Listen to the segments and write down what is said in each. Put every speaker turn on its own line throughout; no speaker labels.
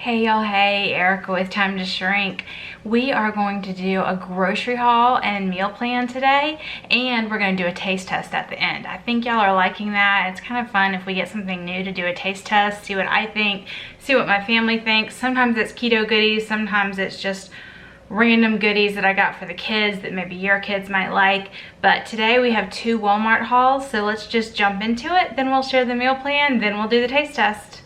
Hey y'all, hey, Erica with Time to Shrink. We are going to do a grocery haul and meal plan today, and we're going to do a taste test at the end. I think y'all are liking that. It's kind of fun if we get something new to do a taste test, see what I think, see what my family thinks. Sometimes it's keto goodies, sometimes it's just random goodies that I got for the kids that maybe your kids might like. But today we have 2 Walmart hauls, so let's just jump into it. Then we'll share the meal plan, then we'll do the taste test.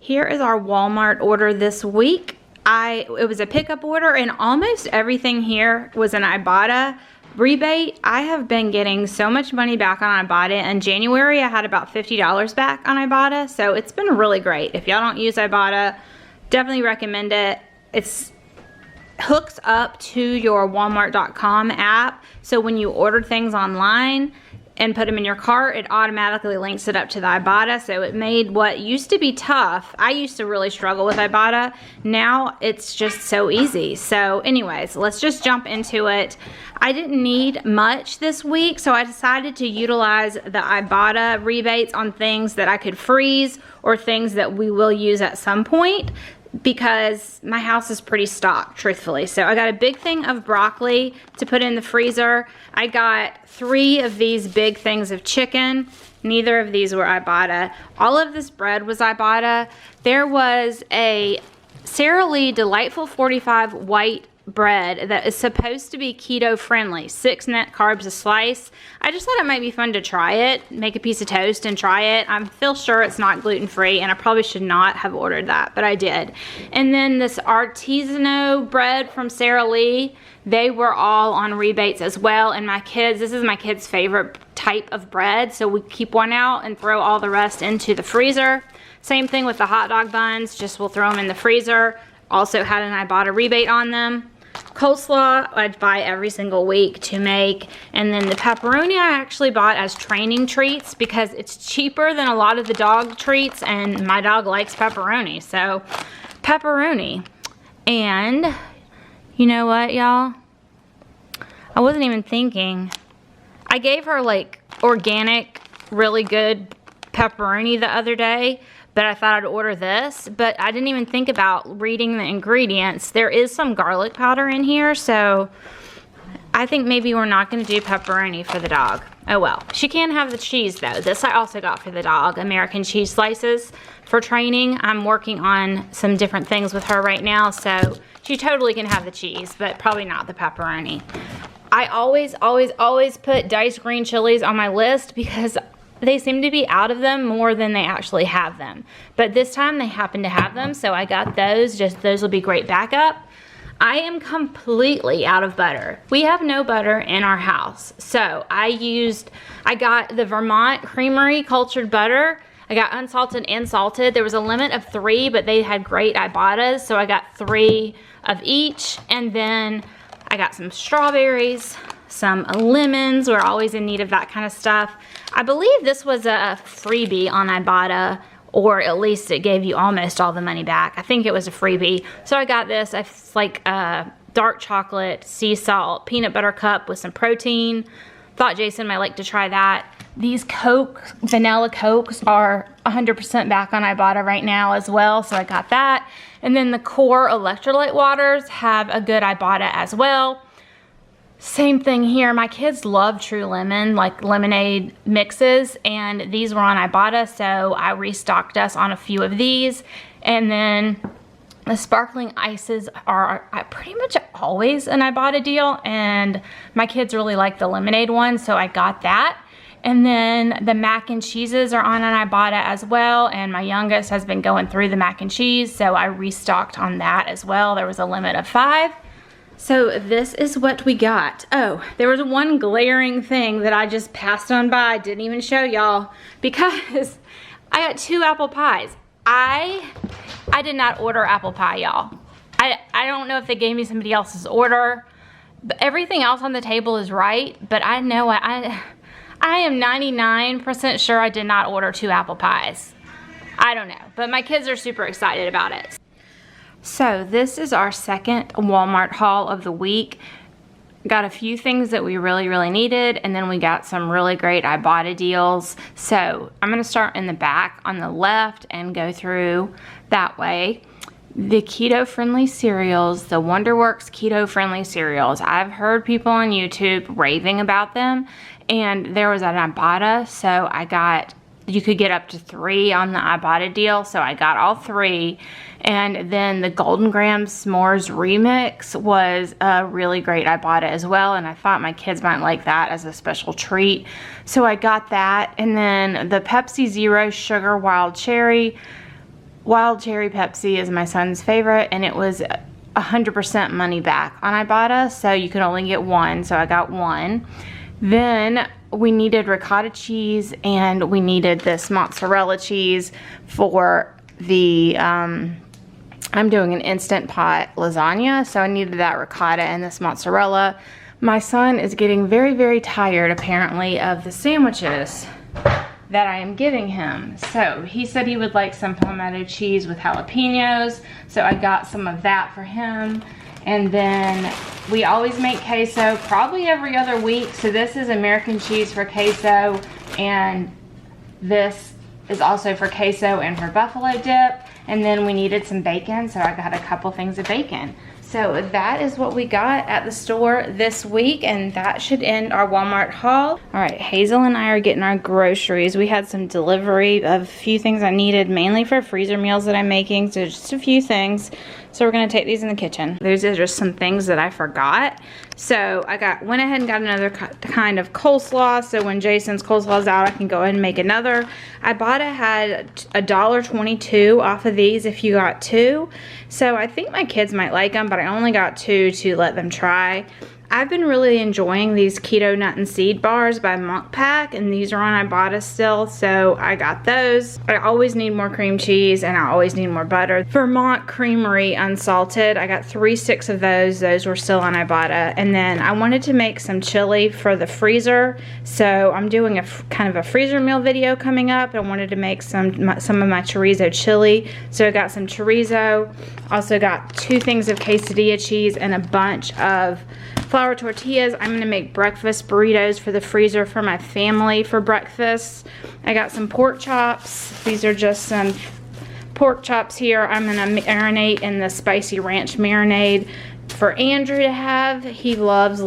Here is our Walmart order this week. It was a pickup order, and almost everything here was an IBOTTA rebate. I have been getting so much money back on IBOTTA. In January, I had about $50 back on IBOTTA, so it's been really great. If y'all don't use IBOTTA, definitely recommend it. It's hooks up to your Walmart.com app, so when you order things online and put them in your cart, it automatically links it up to the IBOTTA. So it made what used to be tough. I used to really struggle with IBOTTA. Now it's just so easy. So anyways, let's just jump into it. I didn't need much this week, so I decided to utilize the IBOTTA rebates on things that I could freeze or things that we will use at some point, because my house is pretty stocked, truthfully. So I got a big thing of broccoli to put in the freezer. I got 3 of these big things of chicken. Neither of these were IBOTTA. All of this bread was IBOTTA. There was a Sara Lee Delightful 45 white bread that is supposed to be keto friendly, 6 net carbs a slice. I just thought it might be fun to try it, make a piece of toast and try it. I feel sure it's not gluten-free, and I probably should not have ordered that, but I did. And then this Artisanal Bread from Sara Lee, they were all on rebates as well. And my kids, this is my kids' favorite type of bread, so we keep one out and throw all the rest into the freezer. Same thing with the hot dog buns, just we'll throw them in the freezer. Also had an IBOTTA rebate on them. Coleslaw I'd buy every single week to make, and then the pepperoni I actually bought as training treats because it's cheaper than a lot of the dog treats, and my dog likes pepperoni, so pepperoni. And you know what, y'all, I wasn't even thinking, I gave her like organic really good pepperoni the other day, but I thought I'd order this, but I didn't even think about reading the ingredients. There is some garlic powder in here, so I think maybe we're not gonna do pepperoni for the dog. Oh well. She can have the cheese though. This I also got for the dog, American cheese slices for training. I'm working on some different things with her right now, so she totally can have the cheese, but probably not the pepperoni. I always put diced green chilies on my list because they seem to be out of them more than they actually have them. But this time they happen to have them, so I got those. Just those will be great backup. I am completely out of butter. We have no butter in our house. So I got the Vermont Creamery cultured butter. I got unsalted and salted. There was a limit of 3, but they had great IBOTTAs, so I got 3 of each. And then I got some strawberries, some lemons. We're always in need of that kind of stuff. I believe this was a freebie on IBOTTA, or at least it gave you almost all the money back. I think it was a freebie. So I got this. It's like dark chocolate, sea salt, peanut butter cup with some protein. Thought Jason might like to try that. These vanilla Cokes are 100% back on IBOTTA right now as well, so I got that. And then the core Electrolyte Waters have a good IBOTTA as well. Same thing here. My kids love True Lemon, like lemonade mixes, and these were on IBOTTA, so I restocked us on a few of these. And then the sparkling ices are pretty much always an IBOTTA deal, and my kids really like the lemonade one, so I got that. And then the mac and cheeses are on an IBOTTA as well, and my youngest has been going through the mac and cheese, so I restocked on that as well. There was a limit of 5. So this is what we got. Oh, there was one glaring thing that I just passed on by, didn't even show y'all, because I got 2 apple pies. I did not order apple pie, y'all. I don't know if they gave me somebody else's order, but everything else on the table is right, but I know I am 99% sure I did not order 2 apple pies. I don't know, but my kids are super excited about it. So this is our second Walmart haul of the week. got a few things that we really needed, and then we got some really great IBOTTA deals. So I'm gonna start in the back on the left and go through that way. The keto-friendly cereals, the Wonderworks keto-friendly cereals. I've heard people on YouTube raving about them, and there was an IBOTTA, so you could get up to 3 on the IBOTTA deal, so I got all 3. And then the Golden Graham S'mores Remix was a really great IBOTTA as well, and I thought my kids might like that as a special treat, so I got that. And then the Pepsi Zero Sugar Wild Cherry Pepsi is my son's favorite, and it was 100% money back on IBOTTA, so you could only get 1, so I got 1. Then we needed ricotta cheese, and we needed this mozzarella cheese for the, I'm doing an Instant Pot lasagna, so I needed that ricotta and this mozzarella. My son is getting very tired, apparently, of the sandwiches that I am giving him. So he said he would like some palmetto cheese with jalapenos, so I got some of that for him. And then we always make queso probably every other week, so this is American cheese for queso, and this is also for queso and for buffalo dip. And then we needed some bacon, so I got a couple things of bacon. So that is what we got at the store this week, and that should end our Walmart haul. All right, Hazel and I are getting our groceries. We had some delivery of a few things I needed, mainly for freezer meals that I'm making, so just a few things. So we're gonna take these in the kitchen. These are just some things that I forgot. So I went ahead and got another kind of coleslaw, so when Jason's coleslaw is out, I can go ahead and make another. IBOTTA had $1.22 off of these if you got 2. So I think my kids might like them, but I only got 2 to let them try. I've been really enjoying these keto nut and seed bars by Monk Pack, and these are on IBOTTA still, so I got those. I always need more cream cheese, and I always need more butter. Vermont Creamery unsalted, I got 3 sticks of those. Those were still on IBOTTA. And then I wanted to make some chili for the freezer, so I'm doing a kind of a freezer meal video coming up. I wanted to make some of my chorizo chili, so I got some chorizo. Also got 2 things of quesadilla cheese and a bunch of flour tortillas. I'm gonna make breakfast burritos for the freezer for my family for breakfast. I got some pork chops. These are just some pork chops here. I'm gonna marinate in the spicy ranch marinade for Andrew to have. He loves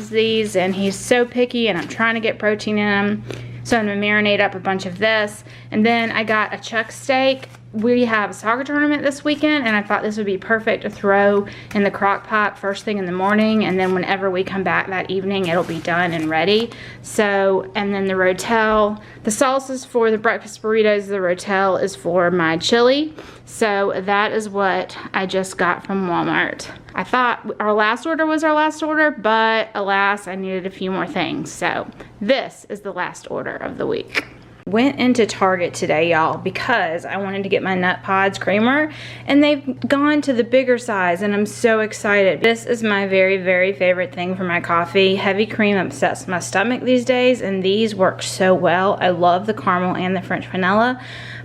these, and he's so picky, and I'm trying to get protein in him. So I'm gonna marinate up a bunch of this. And then I got a chuck steak. We have a soccer tournament this weekend, and I thought this would be perfect to throw in the crock pot first thing in the morning, and then whenever we come back that evening, it'll be done and ready. So, and then the rotel, the sauce is for the breakfast burritos, the rotel is for my chili. So that is what I just got from Walmart. I thought our last order was our last order, but alas, I needed a few more things. So this is the last order of the week. Went into Target today, y'all, because I wanted to get my Nut Pods creamer, and they've gone to the bigger size, and I'm so excited. This is my very favorite thing for my coffee. Heavy cream upsets my stomach these days, and these work so well. I love the caramel and the French vanilla.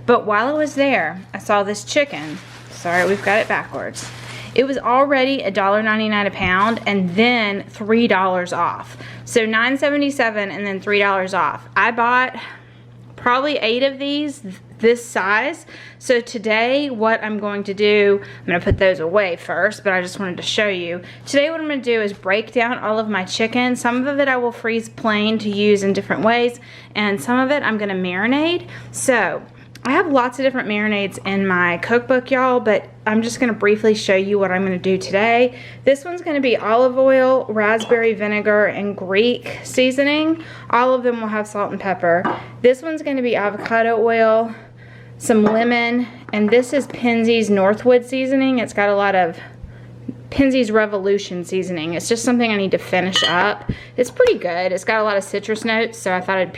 But while I was there, I saw this chicken. Sorry, we've got it backwards. It was already $1.99 a pound, and then $3 off. So $9.77 and then $3 off. I bought probably 8 of these this size. So today what I'm going to do, I'm going to put those away first, but I just wanted to show you. Today what I'm going to do is break down all of my chicken. Some of it I will freeze plain to use in different ways, and some of it I'm going to marinate. So I have lots of different marinades in my cookbook, y'all, but I'm just going to briefly show you what I'm going to do today. This one's going to be olive oil, raspberry vinegar, and Greek seasoning. All of them will have salt and pepper. This one's going to be avocado oil, some lemon, and this is Penzeys Northwood seasoning. It's got a lot of Penzeys Revolution seasoning. It's just something I need to finish up. It's pretty good. It's got a lot of citrus notes, so I thought it'd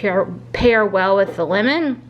pair well with the lemon.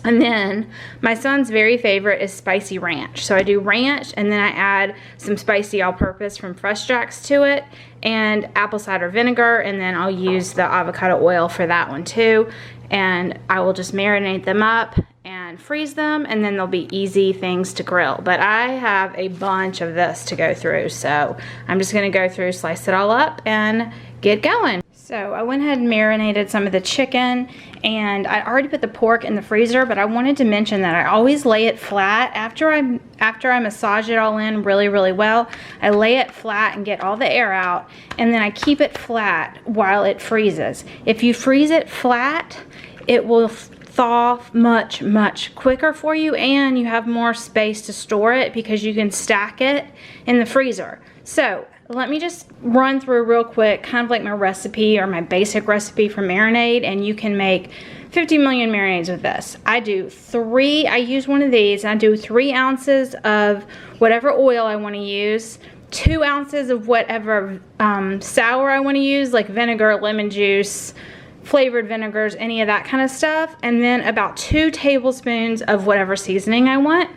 And then my son's very favorite is spicy ranch. So I do ranch, and then I add some spicy all-purpose from Fresh Jacks to it, and apple cider vinegar, and then I'll use the avocado oil for that one too. and I will just marinate them up and freeze them, and then they'll be easy things to grill. But I have a bunch of this to go through, so I'm just gonna go through, slice it all up, and get going. So I went ahead and marinated some of the chicken, and I already put the pork in the freezer, but I wanted to mention that I always lay it flat after I massage it all in really well. I lay it flat and get all the air out, and then I keep it flat while it freezes. If you freeze it flat, it will thaw much quicker for you, and you have more space to store it because you can stack it in the freezer. So let me just run through real quick, kind of like my recipe or my basic recipe for marinade, and you can make 50 million marinades with this. I use one of these, and I do 3 ounces of whatever oil I want to use, 2 ounces of whatever sour I want to use, like vinegar, lemon juice, flavored vinegars, any of that kind of stuff, and then about 2 tablespoons of whatever seasoning I want.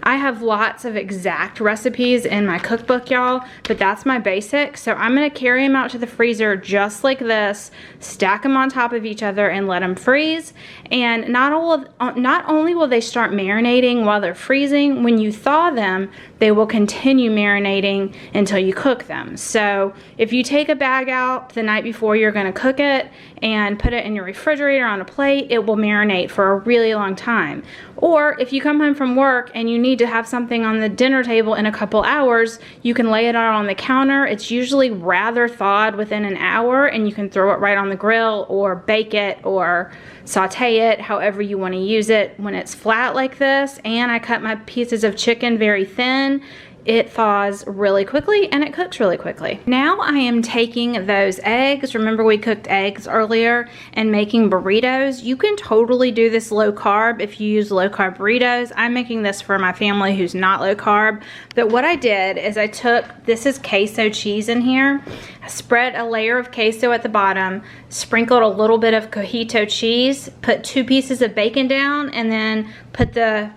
I have lots of exact recipes in my cookbook, y'all, but that's my basic. So I'm gonna carry them out to the freezer just like this, stack them on top of each other, and let them freeze. And not only will they start marinating while they're freezing, when you thaw them, they will continue marinating until you cook them. So if you take a bag out the night before you're gonna cook it and put it in your refrigerator on a plate, it will marinate for a really long time. Or if you come home from work and you need to have something on the dinner table in a couple hours, you can lay it out on the counter. It's usually rather thawed within an hour, and you can throw it right on the grill or bake it or saute it, however you want to use it when it's flat like this. And I cut my pieces of chicken very thin. It thaws really quickly and it cooks really quickly. Now I am taking those eggs, remember we cooked eggs earlier, and making burritos. You can totally do this low carb if you use low carb burritos. I'm making this for my family who's not low carb. But what I did is I took, this is queso cheese in here. I spread a layer of queso at the bottom, sprinkled a little bit of cojito cheese, put 2 pieces of bacon down, and then put the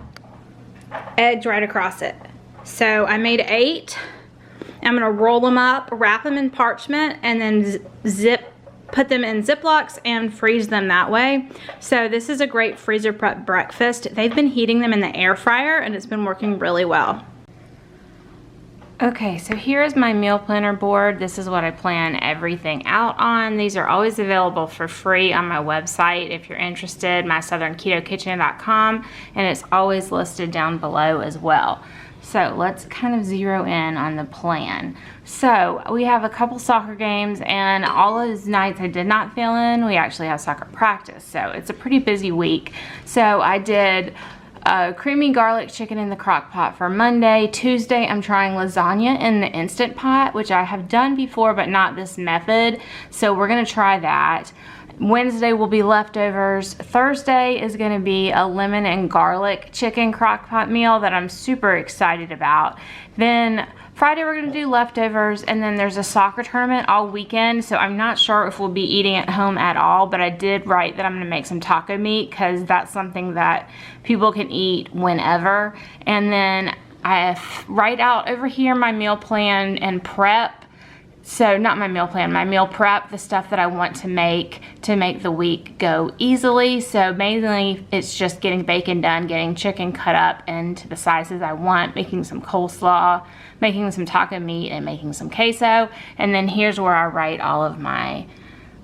eggs right across it. So I made 8. I'm gonna roll them up, wrap them in parchment, and then put them in Ziplocs and freeze them that way. So this is a great freezer prep breakfast. They've been heating them in the air fryer, and it's been working really well. Okay, so here's my meal planner board. This is what I plan everything out on. These are always available for free on my website if you're interested, mysouthernKetoKitchen.com, and it's always listed down below as well. So let's kind of zero in on the plan. So we have a couple soccer games, and all those nights I did not fill in, we actually have soccer practice. So it's a pretty busy week. So I did creamy garlic chicken in the crock pot for Monday. Tuesday I'm trying lasagna in the Instant Pot, which I have done before but not this method. So we're gonna try that. Wednesday will be leftovers. Thursday is gonna be a lemon and garlic chicken crock pot meal that I'm super excited about. Then Friday we're gonna do leftovers, and then there's a soccer tournament all weekend, so I'm not sure if we'll be eating at home at all, but I did write that I'm gonna make some taco meat because that's something that people can eat whenever. And then I write out over here my meal plan and prep. So not my meal plan, my meal prep, the stuff that I want to make the week go easily. So mainly it's just getting bacon done, getting chicken cut up into the sizes I want, making some coleslaw, making some taco meat, and making some queso. And then here's where I write all of my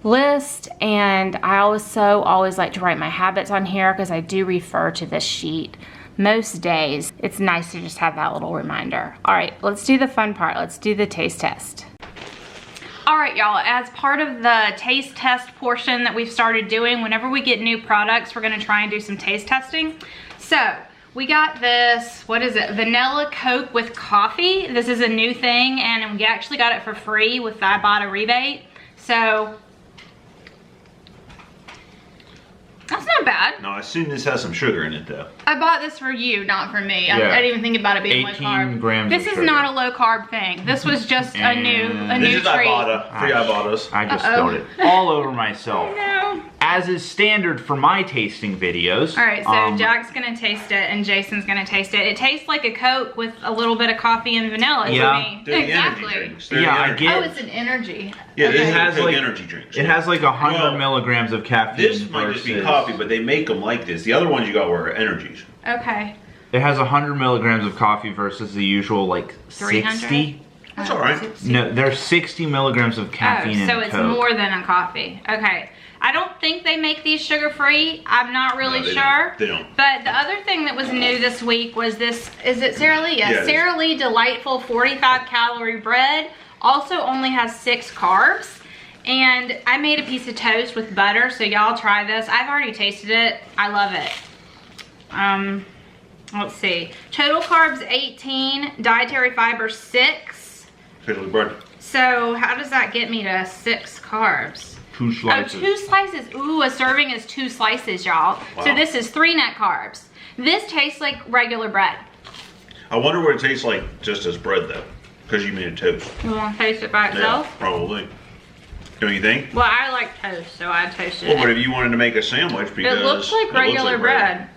list. And I always like to write my habits on here because I do refer to this sheet most days. It's nice to just have that little reminder. All right, let's do the fun part. Let's do the taste test. All right, y'all, as part of the taste test portion that we've started doing, whenever we get new products, we're gonna try and do some taste testing. So we got this, what is it? Vanilla Coke with coffee. This is a new thing, and we actually got it for free with the IBOTTA rebate. So that's not bad.
No, I assume this has some sugar in it though.
I bought this for you, not for me.
Yeah.
I didn't even think about it being low
18
carb.
grams
This
of
is
sugar.
not a low carb thing. This was just a new treat.
IBOTTA. Free IBOTTAs.
I just spilled it all over myself.
No.
as is standard for my tasting videos.
All right, so Jack's gonna taste it and Jason's gonna taste it. It tastes like a Coke with a little bit of coffee and vanilla to me.
They're the
Exactly.
energy drinks. They're
Yeah,
the
I
energy
get-
Oh,
drinks.
it's an energy.
Yeah, this
It
is
has
Coke
like
energy drinks.
It has like 100
Well,
milligrams of caffeine.
This might just be coffee, but they make them like this. The other ones you got were energies.
Okay.
It has 100 milligrams of coffee versus the usual like
300?
60.
That's all right.
60.
No, there's 60 milligrams of caffeine in
so
a
it's
Coke.
more than a coffee. Okay. I don't think they make these sugar-free. I'm not really
No, they
sure.
don't. They don't.
But the other thing that was new this week was this, is it Sara Lee?
Yeah, it is.
Sara Lee Delightful 45-calorie bread. Also only has 6 carbs. And I made a piece of toast with butter, so y'all try this. I've already tasted it. I love it. Let's see. Total carbs 18, dietary fiber 6.
Fiddly bread.
So how does that get me to 6 carbs?
2 slices.
Oh, 2 slices. Ooh, a serving is 2 slices, y'all.
Wow.
So this is 3 net carbs. This tastes like regular bread.
I wonder what it tastes like just as bread though, because you made a toast.
You want to taste it by itself?
Yeah, probably. Don't you think?
Well, I like toast, so I toasted
Well, but
it.
if you wanted to make a sandwich, because
It looks like regular bread.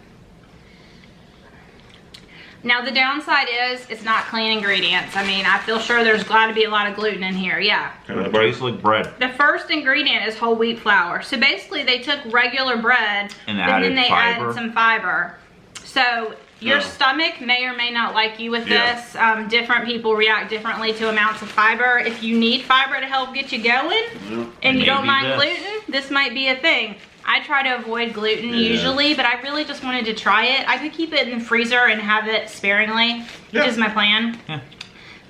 Now the downside is it's not clean ingredients. I mean, I feel sure there's got to be a lot of gluten in here. Yeah.
It tastes like bread.
The first ingredient is whole wheat flour. So basically they took regular bread
And
but
added
then they
fiber.
added some fiber. So your
Yeah.
stomach may or may not like you with
Yeah.
this. Different people react differently to amounts of fiber. If you need fiber to help get you going
Yeah.
and you don't
Maybe
mind
this.
gluten, this might be a thing. I try to avoid gluten
Yeah.
usually, but I really just wanted to try it. I could keep it in the freezer and have it sparingly, which
Yeah.
is my plan.
Yeah.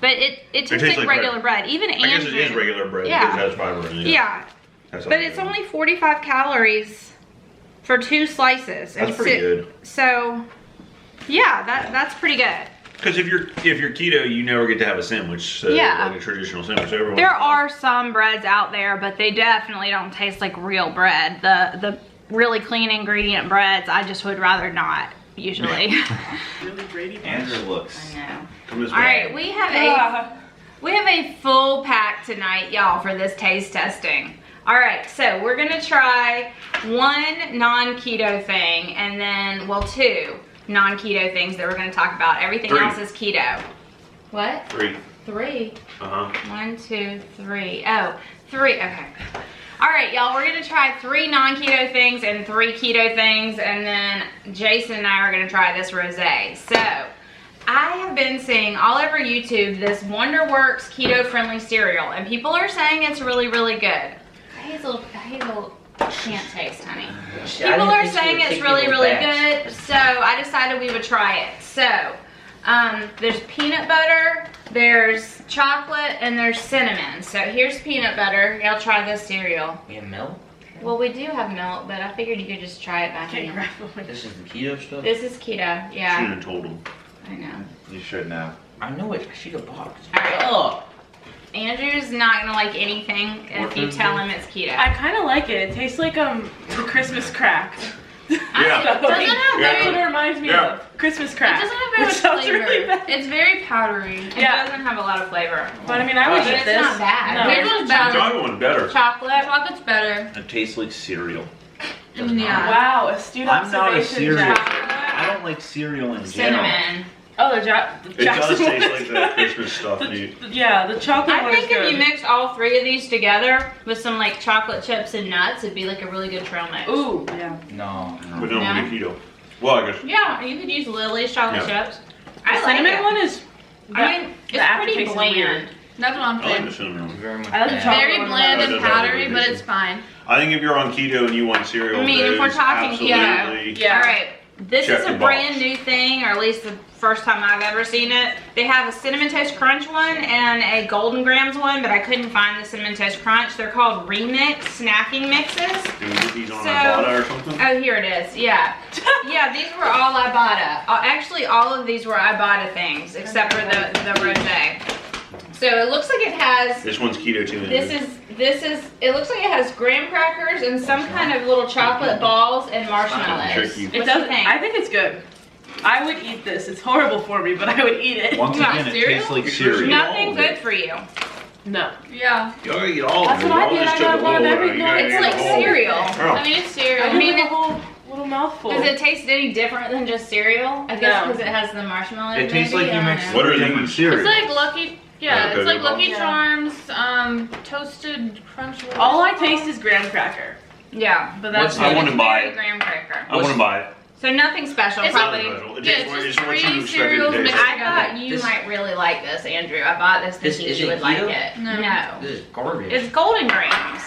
But it tastes
tastes
like
like
regular bread. Even
I guess it is
Andrew.
regular bread
Yeah.
because it has fiber in it.
Yeah,
That's
but
all
it's
good.
only 45 calories for 2 slices.
That's pretty good.
So, yeah, that's pretty good.
Because if you're keto, you never get to have a sandwich. So
Yeah.
like a traditional sandwich. So everyone.
There are some breads out there, but they definitely don't taste like real bread. The really clean ingredient breads, I just would rather not, usually.
Really Brady Bunch.
Andrew looks.
I know.
Come this
All
way.
right, we have a full pack tonight, y'all, for this taste testing. All right, so we're gonna try 1 non-keto thing, and then, well, 2 non-keto things that we're gonna talk about. Everything
3.
else is keto. What?
3.
3.
Uh huh.
1, 2, 3. Oh, 3. Okay. All right, y'all, we're gonna try 3 non-keto things and 3 keto things, and then Jason and I are gonna try this rosé. So, I have been seeing all over YouTube this Wonderworks keto-friendly cereal, and people are saying it's really, really good. Hazel can't taste, honey. People are saying it's really, really good, so I decided we would try it. So, there's peanut butter, there's chocolate, and there's cinnamon. So here's peanut butter. Y'all try this cereal.
We have milk?
Well, we do have milk, but I figured you could just try it by hand.
This is the keto stuff?
This is keto,
Shouldn't
yeah.
have told him.
I know.
You should know.
I know it. I should have bought.
Alright.
Oh!
Andrew's not gonna like anything if you tell him it's keto.
I kind of like it. It tastes like the Christmas crack.
Yeah.
It doesn't have
That's what
very,
it reminds me
Yeah.
of. Christmas
it
crack.
doesn't have very
Which
much
sounds
flavor.
really bad.
It's very powdery. It
Yeah.
doesn't have a lot of flavor.
But I mean, I would
But
eat
it's
this.
not bad.
No.
Here's what's better.
John one better.
Chocolate. Chocolate's better.
It tastes like cereal.
Yeah.
Wow, astute
I'm not a
observation,
cereal.
Jack.
I don't like cereal in general.
Cinnamon.
Oh, the
It does
Jackson
taste
one
like
is-
that Christmas stuff, dude.
Yeah, the chocolate
I
one is
think if
good.
you mix all 3 of these together with some like chocolate chips and nuts, it'd be like a really good trail mix.
Ooh, yeah.
No.
But no,
No.
we keto. Well, I guess.
Yeah, you could use Lily's chocolate
Yeah.
chips.
The
I like
cinnamon
it.
one is.
I mean,
the
it's pretty
aftertaste is
bland.
weird.
That's what I'm
I like
saying.
the cinnamon one.
Very much
I like the
bad.
chocolate
Very
one
bland
That
and
does have a
powdery,
good
but
taste.
it's fine.
I think if you're on keto and you want cereal,
I mean, if we're
those
talking
absolutely.
keto.
Yeah.
All right. This
Check
is a
the
brand
box.
new thing, or at least the first time I've ever seen it. They have a Cinnamon Toast Crunch one and a Golden Grams one, but I couldn't find the Cinnamon Toast Crunch. They're called Remix Snacking Mixes.
Can we get these on
So-
IBOTTA or something?
Oh, here it is. Yeah. Yeah, these were all IBOTTA. Actually, all of these were IBOTTA things, except for the rosé. So it looks like it has,
This one's keto too.
it looks like it has graham crackers and some kind of little chocolate balls and marshmallows.
Tricky.
What
It
do
does.
you think?
I think it's good. I would eat this. It's horrible for me, but I would eat it.
Once
Not
again, it
cereal?
tastes like
You sure
cereal.
Nothing good for you.
No.
Yeah.
You already eat all of
That's
it.
what I
You all
did.
just
I
took
got
a
one of
little,
every-
you
no,
gotta
It's
eat
like
a whole.
cereal.
Oh.
I mean, it's cereal.
I
I mean,
mean, a whole little mouthful.
does it taste any different than just cereal? I guess
No.
because it has the marshmallow.
It tastes
maybe?
like you
I don't
mixed
know.
What are
different
these?
cereals.
It's like Lucky, yeah,
Okay,
it's like
good
Lucky
one.
Charms, toasted crunch.
All I taste is graham cracker.
Yeah, but that's
What's- I
wanna buy
very
it.
graham cracker.
I want to buy it.
So nothing special,
It's
probably.
It
Yeah,
tastes
it's
it's
just
what you
three
expect it to
cereals
taste
mixed
like.
I thought you
This-
might really like this, Andrew. I bought this
This
thinking
is
you
it
would like
keto?
it.
No.
This is garbage.
It's Golden Grams.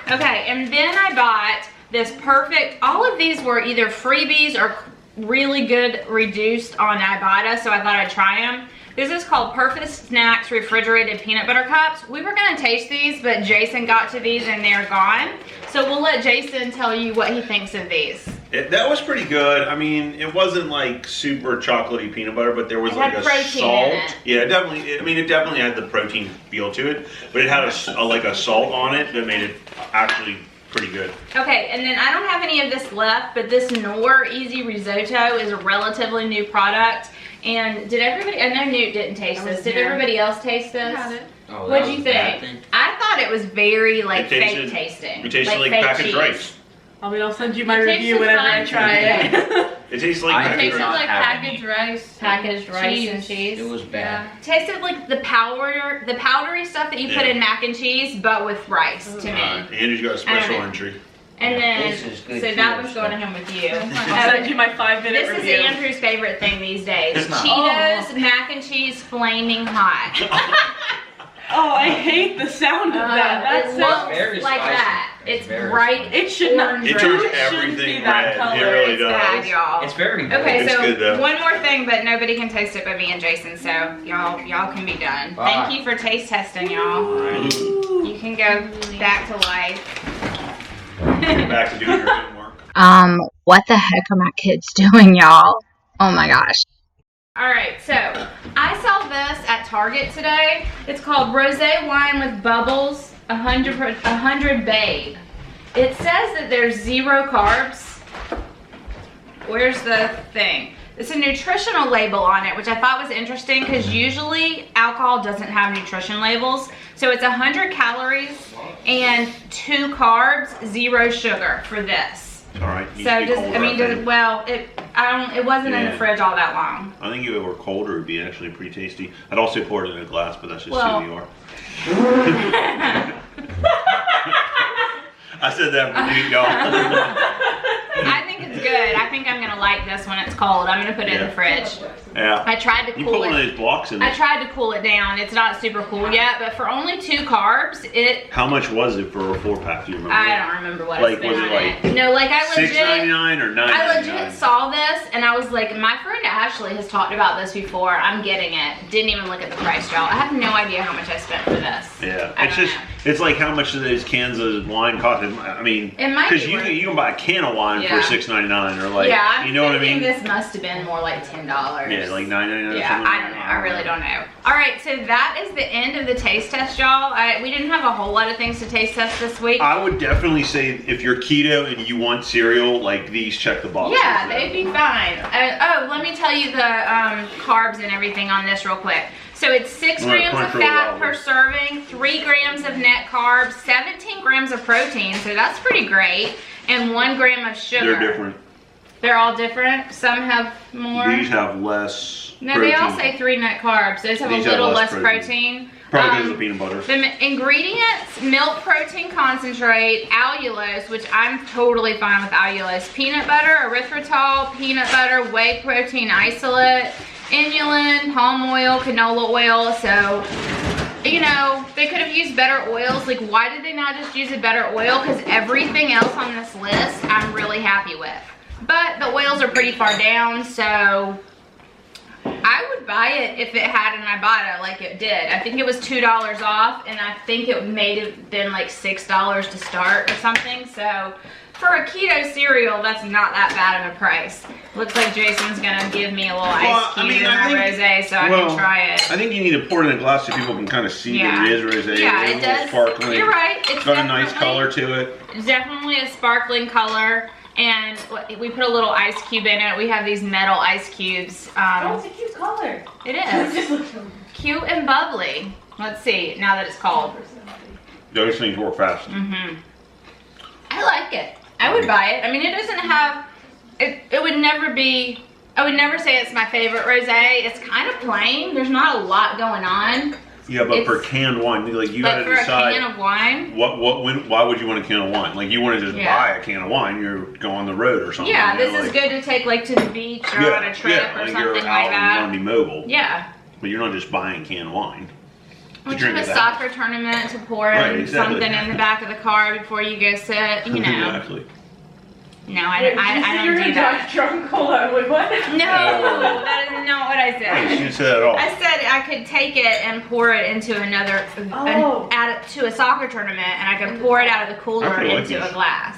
Okay, and then I bought this perfect, all of these were either freebies or really good reduced on IBOTTA, so I thought I'd try them. This is called Perfect Snacks Refrigerated Peanut Butter Cups. We were gonna taste these, but Jason got to these and they're gone. So we'll let Jason tell you what he thinks of these.
That was pretty good. I mean, it wasn't like super chocolatey peanut butter, but there was
It
like
had
a
protein
salt.
in it.
Yeah, it definitely. I mean, it definitely had the protein feel to it, but it had like a salt on it that made it actually pretty good.
Okay, and then I don't have any of this left, but this Knorr Easy Risotto is a relatively new product. And did everybody, I know Newt didn't taste this. Did everybody else taste this?
Had it.
Oh, that
What'd
was
you
a bad
think?
thing.
I thought it was very like
It
fake
tasted-
tasting.
It tasted like
fake
packaged
cheese.
rice.
I mean, I'll send you my
It
review
tasted
whenever I
fine.
try it.
It tastes like
I
It
packaged
tasted
not
like
have
packaged rice.
Packaged
and
rice and cheese.
It was bad.
Tasted like the powdery stuff that you put
Yeah.
in mac and cheese, but with rice to me.
Andrew's got a special entry.
And then,
This is good
so that
too,
one's
so-
going to him with you.
I'll send you my 5-minute
This is
review.
Andrew's favorite thing these days.
It's not.
Cheetos mac and cheese flaming hot.
Oh, I hate the sound of that. That
it
sounds.
looks
very
like
spicy.
that.
It's
It's
very
bright.
spicy.
It should not.
orange
It
red.
turns
It shouldn't be
everything
that
red.
color.
It really
It's bad,
does.
y'all.
It's very good.
Okay,
It's
so
good, though.
one more thing, but nobody can taste it but me and Jason, so y'all can be done.
Bye.
Thank you for taste testing, y'all. You can go back to life.
Get back to doing your homework.
What the heck are my kids doing, y'all? Oh my gosh. Alright, so I saw this at Target today. It's called Rosé Wine with Bubbles 100 Babe. It says that there's 0 carbs. Where's the thing? It's a nutritional label on it, which I thought was interesting because usually alcohol doesn't have nutrition labels. So it's 100 calories and 2 carbs, 0 sugar for this.
All right.
So just, I mean, it wasn't in the
Yeah.
fridge all that long.
I think if it were colder, it'd be actually pretty tasty. I'd also pour it in a glass, but that's just
Well-
who you are. I said that for you, y'all.
I think it's good. I think I'm gonna like this when it's cold. I'm gonna put it in the fridge.
Yeah.
I tried to
You put
cool
one of
it.
those blocks in
I
there.
tried to cool it down. It's not super cool yet, but for only 2 carbs,
How much was it for a 4-pack? Do you remember?
I don't remember what
Like,
I spent
was it
on
like
it. No, like I legit.
$6.99 or $9.99?
I legit saw this and I was like, my friend Ashley has talked about this before. I'm getting it. Didn't even look at the price, y'all. I have no idea how much I spent for this.
Yeah,
I
it's
don't
just,
know.
it's like how much do those cans of wine cost? I mean,
It might
because
be
you
worth-
can buy a can of wine
Yeah.
for $6.99 or like,
Yeah, I'm
you know what I
thinking
mean?
this must have been more like $10.
Yeah, like $9.99.
Yeah,
something
I
like
don't know.
that.
I really don't know. All right, so that is the end of the taste test, y'all. We didn't have a whole lot of things to taste test this week.
I would definitely say if you're keto and you want cereal, like these, check the boxes.
Yeah, they'd be fine. Oh, let me tell you the carbs and everything on this real quick. So it's 6
I'm gonna
grams of
crunch real
fat
loud.
per serving, 3 grams of net carbs, 17 grams of protein, so that's pretty great, and 1 gram of sugar.
They're different.
They're all different. Some have more.
These have less
No,
protein.
they all say 3 net carbs. Those have
These
a
have
little
less
less
protein.
protein.
Probably because of the peanut butter.
The ingredients: milk protein concentrate, allulose, which I'm totally fine with allulose, peanut butter, erythritol, peanut butter, whey protein isolate, inulin, palm oil, canola oil. So, you know, they could have used better oils. Like, why did they not just use a better oil? Because everything else on this list I'm really happy with. But the oils are pretty far down, so I would buy it if it had an IBOTTA like it did. I think it was $2 off, and I think it may have been like $6 to start or something. So for a keto cereal, that's not that bad of a price. Looks like Jason's gonna give me a little ice cube in my rosé so I can try it.
I think you need to pour it in a glass so people can kind of see that it is rosé.
Yeah,
It's
it
a little
does.
Sparkling.
You're right. It's
got a nice
definitely-
color to it.
Definitely a sparkling color. And we put a little ice cube in it. We have these metal ice cubes.
Oh, it's a cute color.
It is. Cute and bubbly. Let's see, now that it's cold.
Those things work fast.
I like it. I would buy it. I mean, it doesn't have, it would never be, I would never say it's my favorite rosé. It's kind of plain. There's not a lot going on.
Yeah, but for canned wine, like you gotta
But for
decide
a can of wine,
why would you want a can of wine? Like you want to just buy a can of wine, you're going on the road or something.
yeah,
you know,
this is
like-
good to take like to the beach or on a trip or
like
something
you're
like
out and
that.
you want to be mobile.
Yeah.
But you're not just buying canned wine.
Or to
drink
a
at the
soccer tournament to pour
Right,
in
exactly.
something in the back of the car before you go sit, you know.
Exactly.
No, I don't do that.
Drunk cola. Wait, what?
No, that is not what I
Right,
said.
you didn't say that at all.
I said I could take it and pour it into another, add it to a soccer tournament, and I could pour it out of the cooler
I like
into
these.
a glass.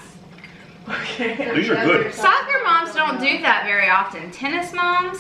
Okay.
These are good.
Soccer moms don't do that very often. Tennis moms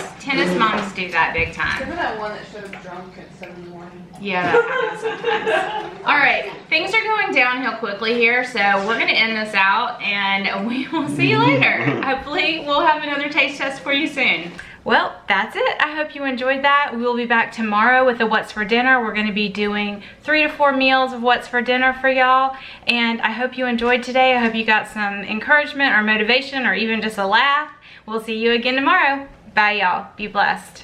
do that big time.
Remember that one that showed up drunk at 7 in the morning?
Yeah, that happens sometimes. All right, things are going downhill quickly here, so we're gonna end this out, and we will see you later. Hopefully, we'll have another taste test for you soon. Well, that's it. I hope you enjoyed that. We will be back tomorrow with a What's for Dinner. We're gonna be doing 3 to 4 meals of What's for Dinner for y'all, and I hope you enjoyed today. I hope you got some encouragement or motivation or even just a laugh. We'll see you again tomorrow. Bye, y'all. Be blessed.